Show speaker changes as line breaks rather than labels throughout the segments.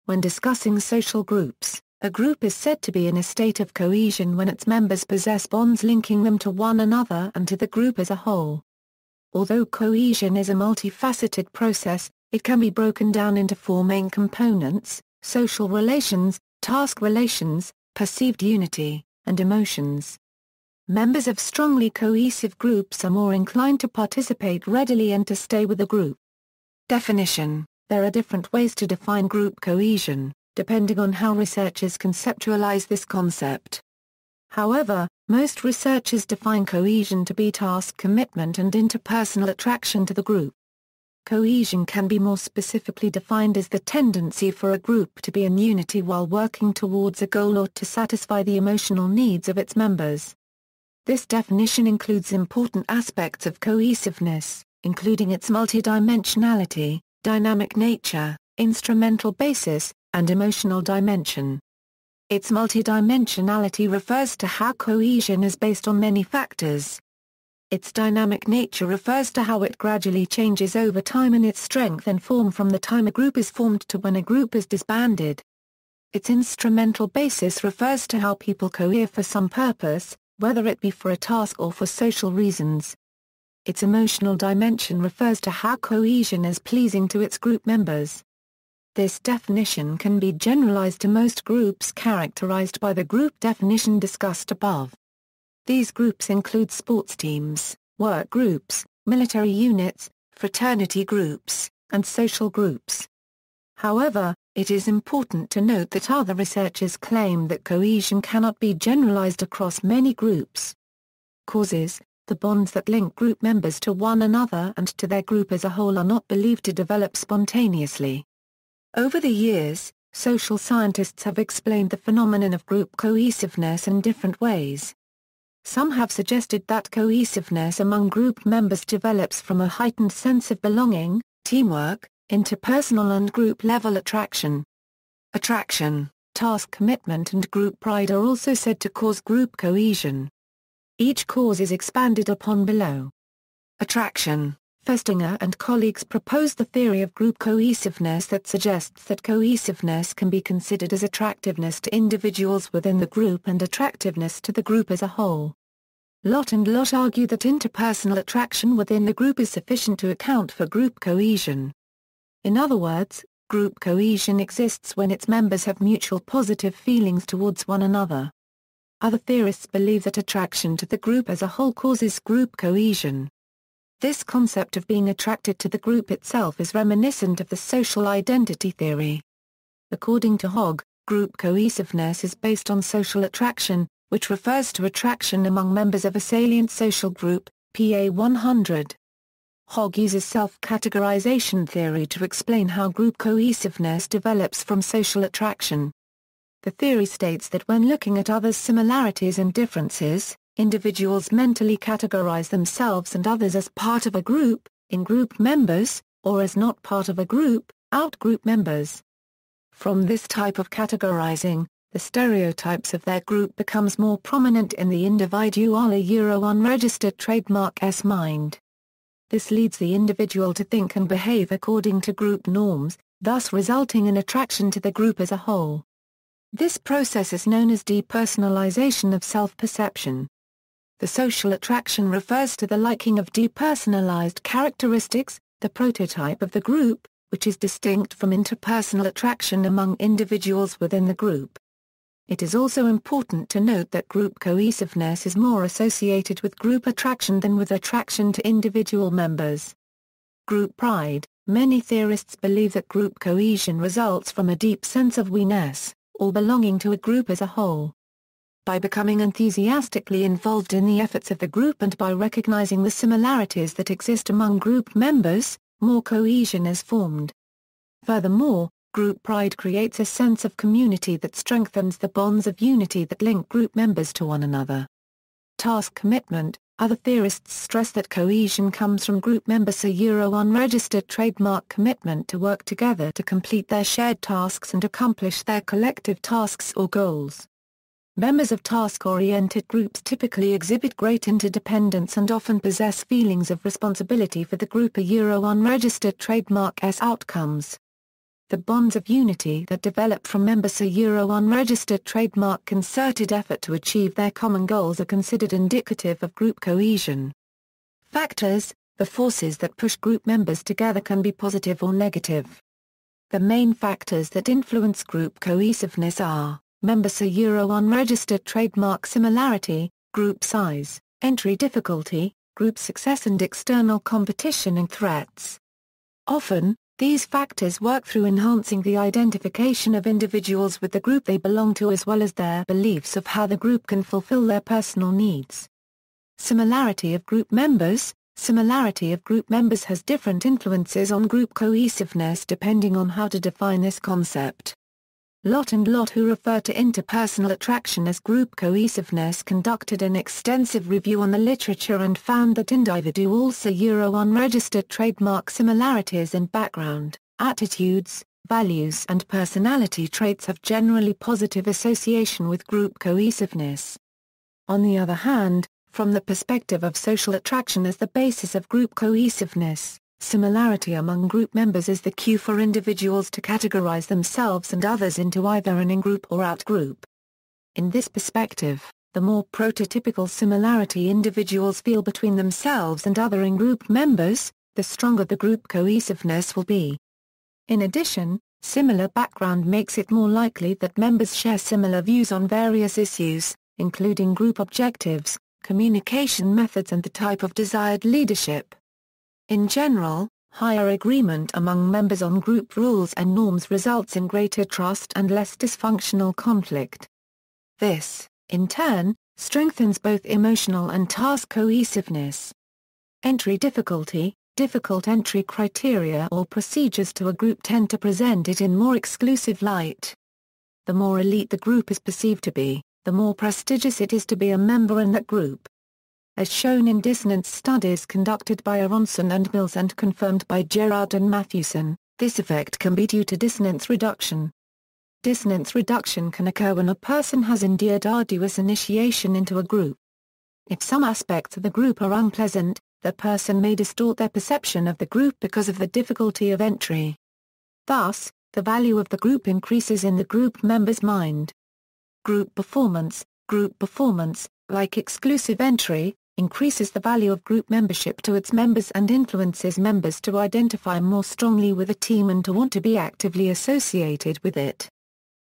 When discussing social groups, a group is said to be in a state of cohesion when its members possess bonds linking them to one another and to the group as a whole. Although cohesion is a multifaceted process, it can be broken down into four main components: social relations, task relations, perceived unity, and emotions. Members of strongly cohesive groups are more inclined to participate readily and to stay with the group. Definition: there are different ways to define group cohesion, depending on how researchers conceptualize this concept. However, most researchers define cohesion to be task commitment and interpersonal attraction to the group. Cohesion can be more specifically defined as the tendency for a group to be in unity while working towards a goal or to satisfy the emotional needs of its members. This definition includes important aspects of cohesiveness, including its multidimensionality, dynamic nature, instrumental basis, and emotional dimension. Its multidimensionality refers to how cohesion is based on many factors. Its dynamic nature refers to how it gradually changes over time in its strength and form from the time a group is formed to when a group is disbanded. Its instrumental basis refers to how people cohere for some purpose, whether it be for a task or for social reasons. Its emotional dimension refers to how cohesion is pleasing to its group members. This definition can be generalized to most groups characterized by the group definition discussed above. These groups include sports teams, work groups, military units, fraternity groups, and social groups. However, it is important to note that other researchers claim that cohesion cannot be generalized across many groups. Causes: the bonds that link group members to one another and to their group as a whole are not believed to develop spontaneously. Over the years, social scientists have explained the phenomenon of group cohesiveness in different ways. Some have suggested that cohesiveness among group members develops from a heightened sense of belonging, teamwork, interpersonal and group-level attraction. Attraction, task commitment and group pride are also said to cause group cohesion. Each cause is expanded upon below. Attraction. Festinger and colleagues proposed the theory of group cohesiveness that suggests that cohesiveness can be considered as attractiveness to individuals within the group and attractiveness to the group as a whole. Lott and Lott argue that interpersonal attraction within the group is sufficient to account for group cohesion. In other words, group cohesion exists when its members have mutual positive feelings towards one another. Other theorists believe that attraction to the group as a whole causes group cohesion. This concept of being attracted to the group itself is reminiscent of the social identity theory. According to Hogg, group cohesiveness is based on social attraction, which refers to attraction among members of a salient social group, PA 100. Hogg uses self-categorization theory to explain how group cohesiveness develops from social attraction. The theory states that when looking at others' similarities and differences, individuals mentally categorize themselves and others as part of a group, in-group members, or as not part of a group, out-group members. From this type of categorizing, the stereotypes of their group becomes more prominent in the individual unregistered trademark's mind. This leads the individual to think and behave according to group norms, thus resulting in attraction to the group as a whole. This process is known as depersonalization of self-perception. The social attraction refers to the liking of depersonalized characteristics, the prototype of the group, which is distinct from interpersonal attraction among individuals within the group. It is also important to note that group cohesiveness is more associated with group attraction than with attraction to individual members. Group pride. Many theorists believe that group cohesion results from a deep sense of we-ness, or belonging to a group as a whole. By becoming enthusiastically involved in the efforts of the group and by recognizing the similarities that exist among group members, more cohesion is formed. Furthermore, group pride creates a sense of community that strengthens the bonds of unity that link group members to one another. Task commitment. Other theorists stress that cohesion comes from group members' unregistered trademark commitment to work together to complete their shared tasks and accomplish their collective tasks or goals. Members of task-oriented groups typically exhibit great interdependence and often possess feelings of responsibility for the group unregistered trademark's outcomes. The bonds of unity that develop from members' unregistered trademark concerted effort to achieve their common goals are considered indicative of group cohesion. Factors: the forces that push group members together can be positive or negative. The main factors that influence group cohesiveness are members' unregistered trademark similarity, group size, entry difficulty, group success, and external competition and threats. Often, these factors work through enhancing the identification of individuals with the group they belong to as well as their beliefs of how the group can fulfill their personal needs. Similarity of group members: similarity of group members has different influences on group cohesiveness depending on how to define this concept. Lott and Lott, who refer to interpersonal attraction as group cohesiveness, conducted an extensive review on the literature and found that individuals' unregistered trademark similarities in background, attitudes, values and personality traits have generally positive association with group cohesiveness. On the other hand, from the perspective of social attraction as the basis of group cohesiveness, similarity among group members is the cue for individuals to categorize themselves and others into either an in-group or out-group. In this perspective, the more prototypical similarity individuals feel between themselves and other in-group members, the stronger the group cohesiveness will be. In addition, similar background makes it more likely that members share similar views on various issues, including group objectives, communication methods and the type of desired leadership. In general, higher agreement among members on group rules and norms results in greater trust and less dysfunctional conflict. This, in turn, strengthens both emotional and task cohesiveness. Entry difficulty: difficult entry criteria or procedures to a group tend to present it in more exclusive light. The more elite the group is perceived to be, the more prestigious it is to be a member in that group. As shown in dissonance studies conducted by Aronson and Mills and confirmed by Gerard and Matthewson, this effect can be due to dissonance reduction. Dissonance reduction can occur when a person has endured arduous initiation into a group. If some aspects of the group are unpleasant, the person may distort their perception of the group because of the difficulty of entry. Thus, the value of the group increases in the group member's mind. Group performance: like exclusive entry, increases the value of group membership to its members and influences members to identify more strongly with a team and to want to be actively associated with it.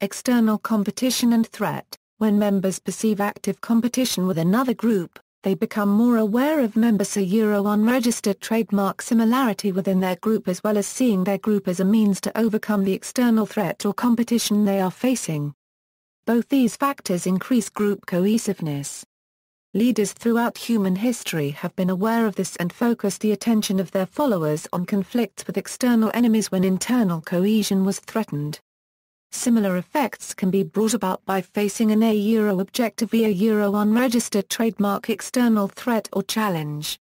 External competition and threat: when members perceive active competition with another group, they become more aware of members' unregistered trademark similarity within their group as well as seeing their group as a means to overcome the external threat or competition they are facing. Both these factors increase group cohesiveness. Leaders throughout human history have been aware of this and focused the attention of their followers on conflicts with external enemies when internal cohesion was threatened. Similar effects can be brought about by facing an objective unregistered trademark external threat or challenge.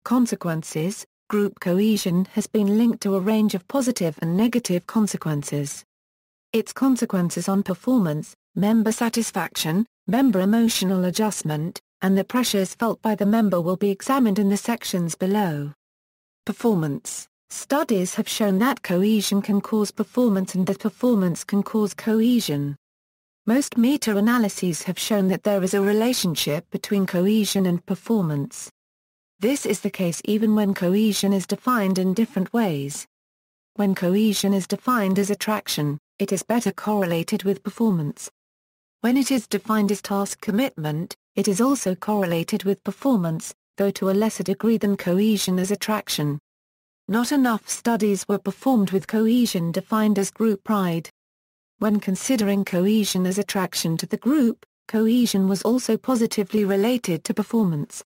Consequences: group cohesion has been linked to a range of positive and negative consequences. Its consequences on performance, member satisfaction, member emotional adjustment, and the pressures felt by the member will be examined in the sections below. Performance: studies have shown that cohesion can cause performance and that performance can cause cohesion. Most meta-analyses have shown that there is a relationship between cohesion and performance. This is the case even when cohesion is defined in different ways. When cohesion is defined as attraction, it is better correlated with performance. When it is defined as task commitment, it is also correlated with performance, though to a lesser degree than cohesion as attraction. Not enough studies were performed with cohesion defined as group pride. When considering cohesion as attraction to the group, cohesion was also positively related to performance.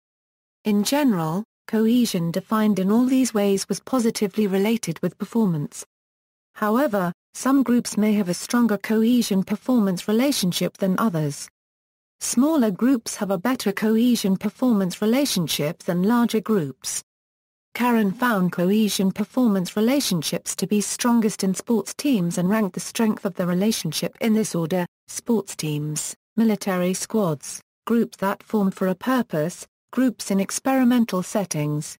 In general, cohesion defined in all these ways was positively related with performance. However, some groups may have a stronger cohesion-performance relationship than others. Smaller groups have a better cohesion-performance relationship than larger groups. Karen found cohesion-performance relationships to be strongest in sports teams and ranked the strength of the relationship in this order: sports teams, military squads, groups that formed for a purpose, groups in experimental settings.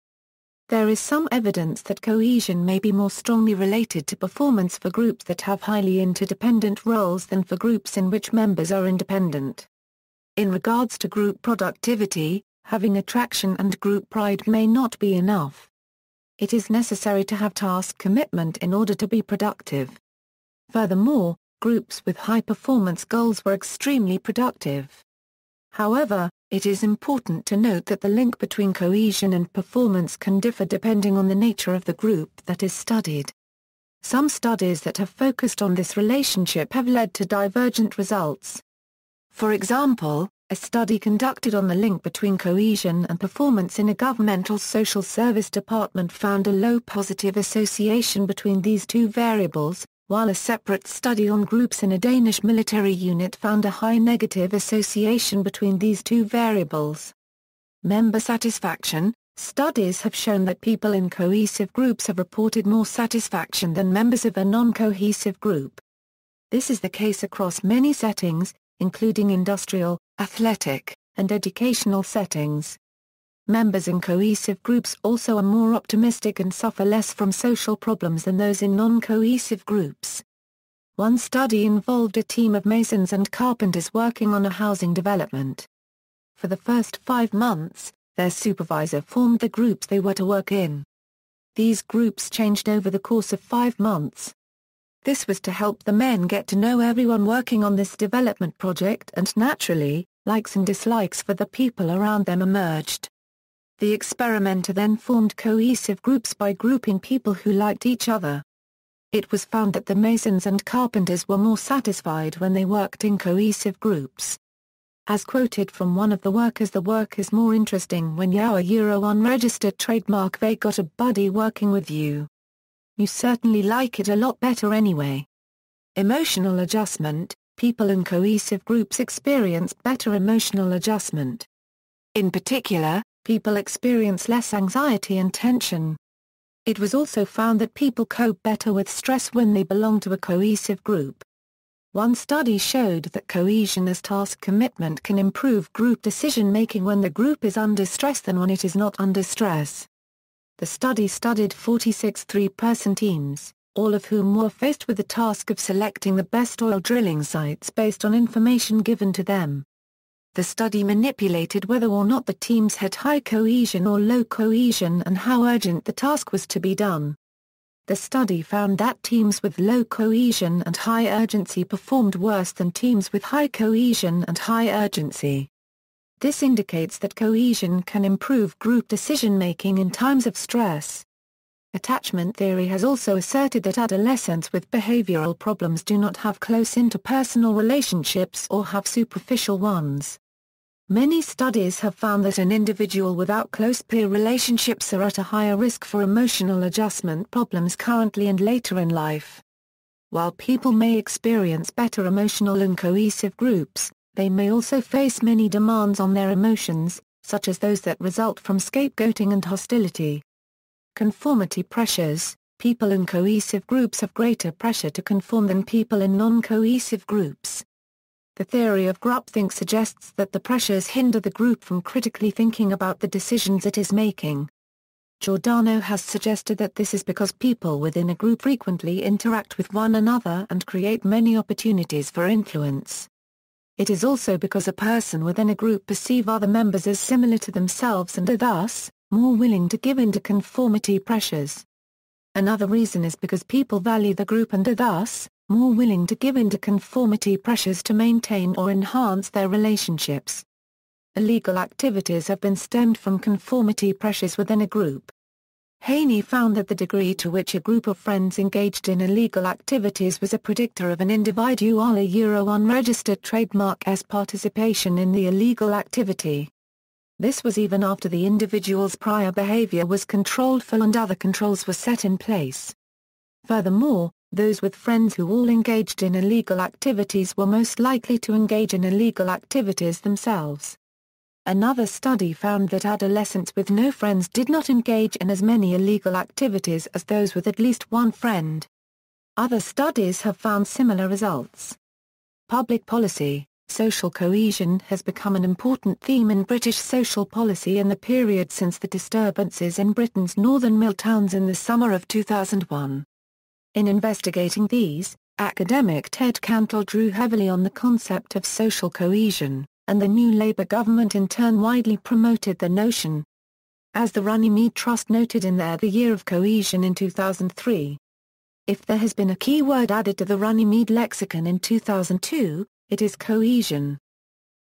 There is some evidence that cohesion may be more strongly related to performance for groups that have highly interdependent roles than for groups in which members are independent. In regards to group productivity, having attraction and group pride may not be enough. It is necessary to have task commitment in order to be productive. Furthermore, groups with high performance goals were extremely productive. However, it is important to note that the link between cohesion and performance can differ depending on the nature of the group that is studied. Some studies that have focused on this relationship have led to divergent results. For example, a study conducted on the link between cohesion and performance in a governmental social service department found a low positive association between these two variables, while a separate study on groups in a Danish military unit found a high negative association between these two variables. Member satisfaction. Studies have shown that people in cohesive groups have reported more satisfaction than members of a non-cohesive group. This is the case across many settings, including industrial, athletic, and educational settings. Members in cohesive groups also are more optimistic and suffer less from social problems than those in non-cohesive groups. One study involved a team of masons and carpenters working on a housing development. For the first 5 months, their supervisor formed the groups they were to work in. These groups changed over the course of 5 months. This was to help the men get to know everyone working on this development project, and naturally, likes and dislikes for the people around them emerged. The experimenter then formed cohesive groups by grouping people who liked each other. It was found that the masons and carpenters were more satisfied when they worked in cohesive groups. As quoted from one of the workers, the work is more interesting when you're unregistered trademark, they got a buddy working with you. You certainly like it a lot better anyway. Emotional adjustment. People in cohesive groups experience better emotional adjustment. In particular, people experience less anxiety and tension. It was also found that people cope better with stress when they belong to a cohesive group. One study showed that cohesion as task commitment can improve group decision-making when the group is under stress than when it is not under stress. The study studied 46 three-person teams, all of whom were faced with the task of selecting the best oil drilling sites based on information given to them. The study manipulated whether or not the teams had high cohesion or low cohesion and how urgent the task was to be done. The study found that teams with low cohesion and high urgency performed worse than teams with high cohesion and high urgency. This indicates that cohesion can improve group decision-making in times of stress. Attachment theory has also asserted that adolescents with behavioral problems do not have close interpersonal relationships or have superficial ones. Many studies have found that an individual without close peer relationships are at a higher risk for emotional adjustment problems currently and later in life. While people may experience better emotional and cohesive groups, they may also face many demands on their emotions, such as those that result from scapegoating and hostility. Conformity pressures. People in cohesive groups have greater pressure to conform than people in non-cohesive groups. The theory of groupthink suggests that the pressures hinder the group from critically thinking about the decisions it is making. Giordano has suggested that this is because people within a group frequently interact with one another and create many opportunities for influence. It is also because a person within a group perceive other members as similar to themselves and are thus more willing to give in to conformity pressures. Another reason is because people value the group and are thus more willing to give in to conformity pressures to maintain or enhance their relationships. Illegal activities have been stemmed from conformity pressures within a group. Haney found that the degree to which a group of friends engaged in illegal activities was a predictor of an individual's unregistered trademark's participation in the illegal activity. This was even after the individual's prior behavior was controlled for and other controls were set in place. Furthermore, those with friends who all engaged in illegal activities were most likely to engage in illegal activities themselves. Another study found that adolescents with no friends did not engage in as many illegal activities as those with at least one friend. Other studies have found similar results. Public policy. social cohesion has become an important theme in British social policy in the period since the disturbances in Britain's northern mill towns in the summer of 2001. In investigating these, academic Ted Cantle drew heavily on the concept of social cohesion, and the new Labour government in turn widely promoted the notion. As the Runnymede Trust noted in their The Year of Cohesion in 2003, if there has been a key word added to the Runnymede lexicon in 2002, it is cohesion.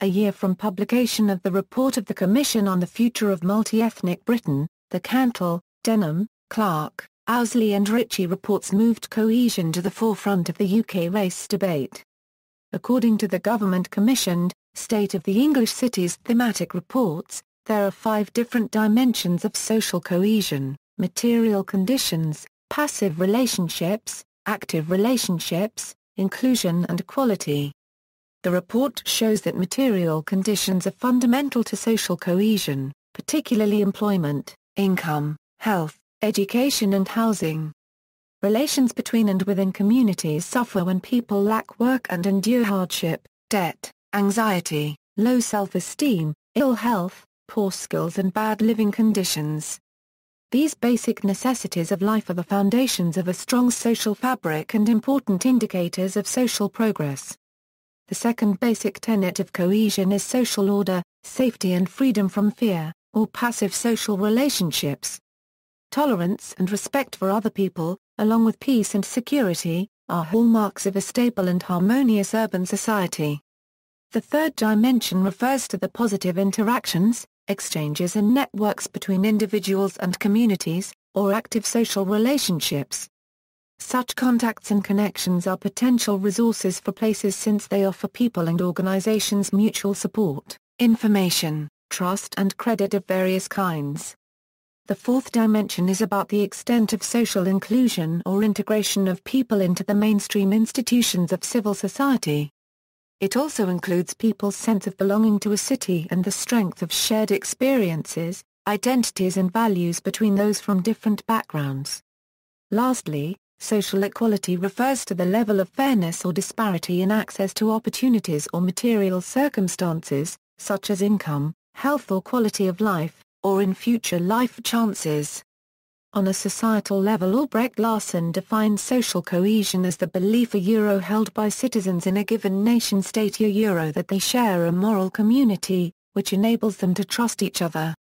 A year from publication of the report of the Commission on the Future of Multi-Ethnic Britain, the Cantle, Denham, Clark, Owsley and Ritchie reports moved cohesion to the forefront of the UK race debate. According to the government-commissioned State of the English Cities thematic reports, there are 5 different dimensions of social cohesion: material conditions, passive relationships, active relationships, inclusion and equality. The report shows that material conditions are fundamental to social cohesion, particularly employment, income, health, education and housing. Relations between and within communities suffer when people lack work and endure hardship, debt, anxiety, low self-esteem, ill health, poor skills and bad living conditions. These basic necessities of life are the foundations of a strong social fabric and important indicators of social progress. The second basic tenet of cohesion is social order, safety and freedom from fear, or passive social relationships. Tolerance and respect for other people, along with peace and security, are hallmarks of a stable and harmonious urban society. The third dimension refers to the positive interactions, exchanges and networks between individuals and communities, or active social relationships. Such contacts and connections are potential resources for places since they offer people and organizations mutual support, information, trust and credit of various kinds. The fourth dimension is about the extent of social inclusion or integration of people into the mainstream institutions of civil society. It also includes people's sense of belonging to a city and the strength of shared experiences, identities and values between those from different backgrounds. Lastly, social equality refers to the level of fairness or disparity in access to opportunities or material circumstances, such as income, health or quality of life, or in future life chances. On a societal level, Albrecht Larsen defines social cohesion as the belief held by citizens in a given nation-state that they share a moral community, which enables them to trust each other.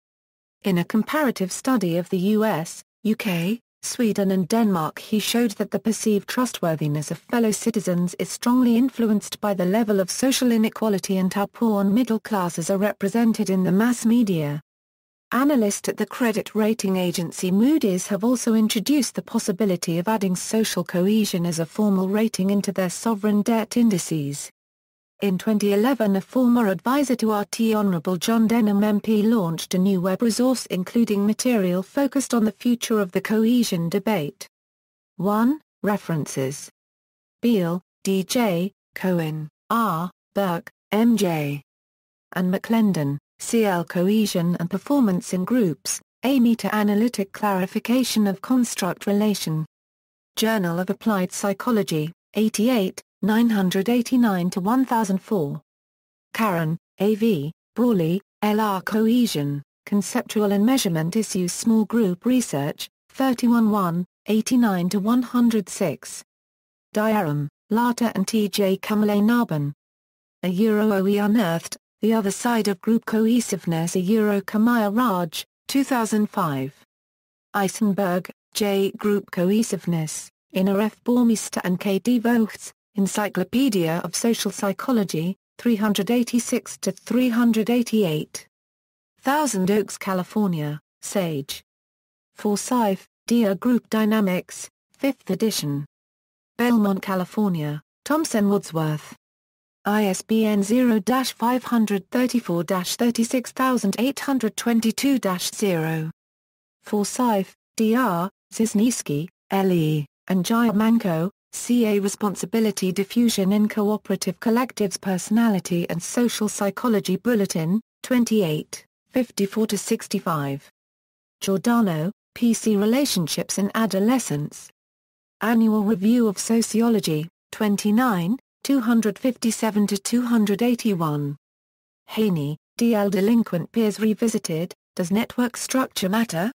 In a comparative study of the US, UK, Sweden and Denmark, he showed that the perceived trustworthiness of fellow citizens is strongly influenced by the level of social inequality and how poor and middle classes are represented in the mass media. Analysts at the credit rating agency Moody's have also introduced the possibility of adding social cohesion as a formal rating into their sovereign debt indices. In 2011, a former advisor to RT Honourable John Denham MP launched a new web resource including material focused on the future of the cohesion debate. 1. References. Beale, D.J., Cohen, R., Burke, M.J. and McClendon, C.L. Cohesion and Performance in Groups, a Meta-Analytic Clarification of Construct Relation. Journal of Applied Psychology, 88, 989-1004. Caron, A.V., Brawley, L.R. Cohesion, Conceptual and Measurement Issues Small Group Research, 31 1, 89-106. Diaram, Lata and T.J. Kamalainarban. OE Unearthed, The Other Side of Group Cohesiveness Kamaya Raj, 2005. Eisenberg, J. Group Cohesiveness, Ina F. Bormeister and K. D. Voghts, Encyclopedia of Social Psychology, 386-388. Thousand Oaks, California, Sage. Forsyth, D. Group Dynamics, 5th edition. Belmont, California, Thomson Woodsworth. ISBN 0-534-36822-0. Forsyth, D.R., Zizniewski, L.E., and Giamanco, C.A. Responsibility Diffusion in Cooperative Collectives Personality and Social Psychology Bulletin, 28, 54-65. Giordano, P.C. Relationships in Adolescence. Annual Review of Sociology, 29, 257-281. Haney, D.L. Delinquent Peers Revisited, Does Network Structure Matter?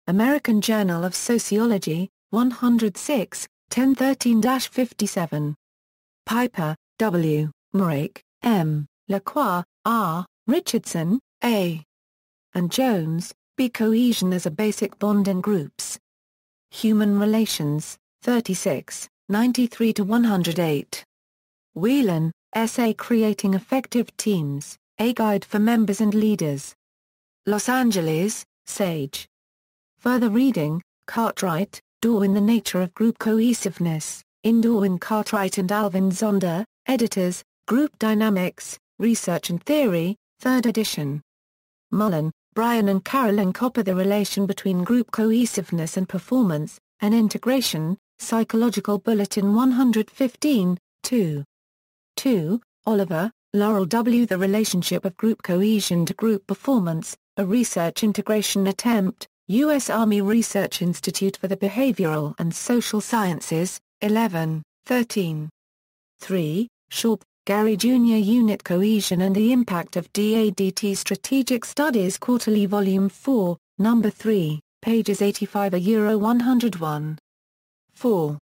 American Journal of Sociology, 106, 1013-57. Piper, W., Morake, M., Lacroix, R., Richardson, A. and Jones, B. Cohesion as a Basic Bond in Groups. Human Relations, 36, 93-108. Whelan, Essay Creating Effective Teams, A Guide for Members and Leaders. Los Angeles, Sage. Further reading, Cartwright, Darwin The Nature of Group Cohesiveness, in Darwin Cartwright and Alvin Zonder, editors, Group Dynamics, Research and Theory, 3rd edition. Mullen, Brian and Carolyn Copper The Relation Between Group Cohesiveness and Performance, and Integration, Psychological Bulletin 115, 2. 2. Oliver, Laurel W. The Relationship of Group Cohesion to Group Performance, A Research Integration Attempt, U.S. Army Research Institute for the Behavioral and Social Sciences, 11, 13. 3. Sharp, Gary Jr. Unit Cohesion and the Impact of DADT Strategic Studies Quarterly Volume 4, No. 3, pages 85-101. 4.